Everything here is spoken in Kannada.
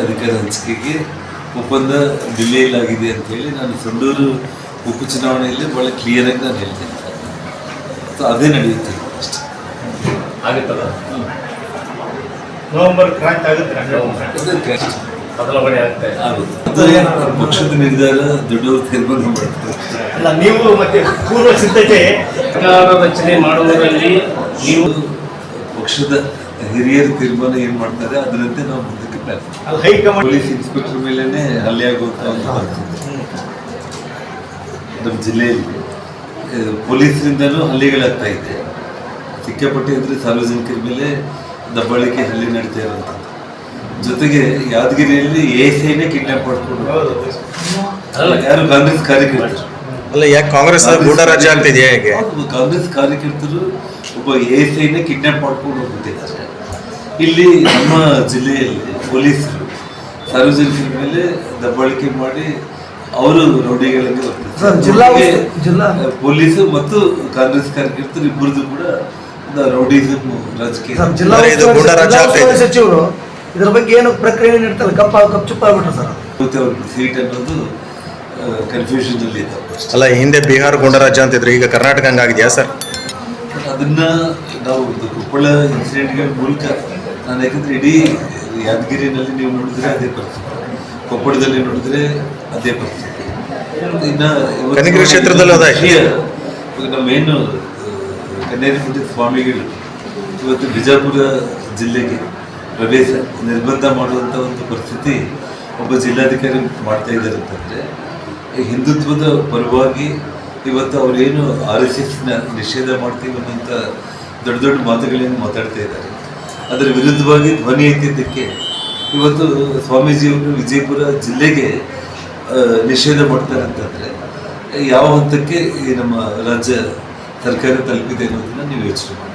ಅಧಿಕಾರ ಹಂಚಿಕೆಗೆ ಒಪ್ಪಂದ ಡಿಲೇಲಾಗಿದೆ ಅಂತ ಹೇಳಿ ನಾನು ಸಂಡೂರು ಉಪಚುನಾವಣೆಯಲ್ಲಿ ಭಾಳ ಕ್ಲಿಯರ್ ಆಗಿ ನಾನು ಹೇಳ್ತೇನೆ. ಸೊ ಅದೇ ನಡೆಯುತ್ತೆ ಅಷ್ಟೇ. ಆಗುತ್ತಲ್ಲ ನವೆಂಬರ್ ಕ್ರಾಂತಿ ಆಗುತ್ತೆ, ಬದಲಾವಣೆ ಆಗುತ್ತೆ. ಪಕ್ಷದ ನಿರ್ಧಾರ ದೊಡ್ಡವರು ತೀರ್ಮಾನ ಮಾಡ್ತಾರೆ. ಅಲ್ಲ, ನೀವು ಮತ್ತೆ ಪೂರ್ವ ಸಿದ್ಧತೆ ಸರ್ಕಾರ ರಚನೆ ಮಾಡುವುದರಲ್ಲಿ ನೀವು ಪಕ್ಷದ ಹಿರಿಯರು ತೀರ್ಮಾನ ಏನು ಮಾಡ್ತಾರೆ ಅದರಂತೆ ನಾವು ಮುಂದಕ್ಕೆ ಪ್ಲಾನ್. ಹೈಕಮಾಂಡ್ ಪೊಲೀಸ್ ಇನ್ಸ್ಪೆಕ್ಟರ್ ಮೇಲೇ ಹಲ್ಲೆ ಆಗುವಂಥ ಒಂದು ಪರಿಸ್ಥಿತಿ ನಮ್ಮ ಜಿಲ್ಲೆಯಲ್ಲಿ ಪೊಲೀಸರಿಂದನೂ ಹಲ್ಲೆಗಳಾಗ್ತಾ ಇದೆ. ಸಿಕ್ಕಾಪಟ್ಟೆ ಅಂದರೆ ಸಾರ್ವಜನಿಕರ ಮೇಲೆ ದಬ್ಬಾಳಿಕೆ ಹಲ್ಲೆ ನಡೀತಾ ಇರುವಂಥದ್ದು. ಜೊತೆಗೆ ಯಾದಗಿರಿಯಲ್ಲಿ ASIನೇ ಕಿಡ್ನಾಪ್ ಮಾಡ್ಕೊಂಡು ಯಾರು ಕಾಂಗ್ರೆಸ್ ಕಾರ್ಯಕರ್ತರು ಅಲ್ಲ, ಯಾಕೆ ಕಾಂಗ್ರೆಸ್ ಗೂಢರಾಜ್ಯ ಆಗ್ತಿದೆಯಾ? ಹೇಗೆ ಕಾಂಗ್ರೆಸ್ ಕಾರ್ಯಕರ್ತರು ಒಬ್ಬ ASIನೇ ಕಿಡ್ನಾಪ್ ಮಾಡ್ಕೊಂಡು ಹೋಗ್ಬಿಟ್ಟಿದ್ದಾರೆ. ಇಲ್ಲಿ ನಮ್ಮ ಜಿಲ್ಲೆಯಲ್ಲಿ ಪೊಲೀಸರು ಸಾರ್ವಜನಿಕರ ಮೇಲೆ ದಬ್ಬಾಳಿಕೆ ಮಾಡಿ ಅವರು ರೌಡಿಗಳಲ್ಲಿ ವರ್ತಿಸ್ತಾರೆ. ಪೊಲೀಸು ಮತ್ತು ಕಾಂಗ್ರೆಸ್ ಕಾರ್ಯಕರ್ತರು ಇಬ್ಬರದು ಕೂಡ ರೌಡಿಸಮ್ ರಾಜಕೀಯ. ಸಚಿವರು ಇದರ ಬಗ್ಗೆ ಏನು ಪ್ರಕ್ರಿಯೆ ನೀಡ್ತಾರೆ? ಕಪ್ಪು ಆಗ್ಬಿಟ್ರು ಸರ್. ಅವ್ರ ಸೀಟ್ ಅನ್ನೋದು ಕನ್ಫ್ಯೂಷನ್ ಅಲ್ಲಿ ಇದೆ. ಅಲ್ಲ, ಹಿಂದೆ ಬಿಹಾರ ಗೂಢರಾಜ್ಯ ಅಂತಿದ್ರು, ಈಗ ಕರ್ನಾಟಕ ಹಂಗಾಗಿದೆಯಾ ಸರ್? ಅದನ್ನ ನಾವು ಕೊಪ್ಪಳ ಇನ್ಸಿಡೆಂಟ್ಗಳ ಮೂಲಕ ನಾನು ಯಾಕಂದ್ರೆ ಇಡೀ ಯಾದಗಿರಿನಲ್ಲಿ ನೀವು ನೋಡಿದ್ರೆ ಅದೇ ಪರಿಸ್ಥಿತಿ, ಕೊಪ್ಪಳದಲ್ಲಿ ನೋಡಿದ್ರೆ ಅದೇ ಪರಿಸ್ಥಿತಿ. ಇನ್ನು ಕನಕಗಿರಿ ಕ್ಷೇತ್ರದಲ್ಲಿ ನಮ್ಮೇನು ಕನ್ಯಾಕುಮಾರಿ ಸ್ವಾಮಿಗಳು ಇವತ್ತು ಬಿಜಾಪುರ ಜಿಲ್ಲೆಗೆ ಪ್ರವೇಶ ನಿರ್ಬಂಧ ಮಾಡುವಂಥ ಒಂದು ಪರಿಸ್ಥಿತಿ ಒಬ್ಬ ಜಿಲ್ಲಾಧಿಕಾರಿ ಮಾಡ್ತಾ ಇದ್ದಾರೆ ಅಂತಂದರೆ, ಹಿಂದುತ್ವದ ಪರವಾಗಿ ಇವತ್ತು ಅವರೇನು RSSನ ನಿಷೇಧ ಮಾಡ್ತೀವಿ ಅನ್ನೋಂಥ ದೊಡ್ಡ ದೊಡ್ಡ ಮಾತುಗಳೇನು ಮಾತಾಡ್ತಾ ಇದ್ದಾರೆ. ಅದರ ವಿರುದ್ಧವಾಗಿ ಧ್ವನಿ ಎತ್ತಿದ್ದಕ್ಕೆ ಇವತ್ತು ಸ್ವಾಮೀಜಿಯವರು ವಿಜಯಪುರ ಜಿಲ್ಲೆಗೆ ನಿಷೇಧ ಮಾಡ್ತಾರೆ ಅಂತಂದರೆ ಯಾವ ಹಂತಕ್ಕೆ ಈ ನಮ್ಮ ರಾಜ್ಯ ಸರ್ಕಾರ ತಲುಪಿದೆ ಅನ್ನೋದನ್ನ ನೀವು ಯೋಚನೆ ಮಾಡಿ.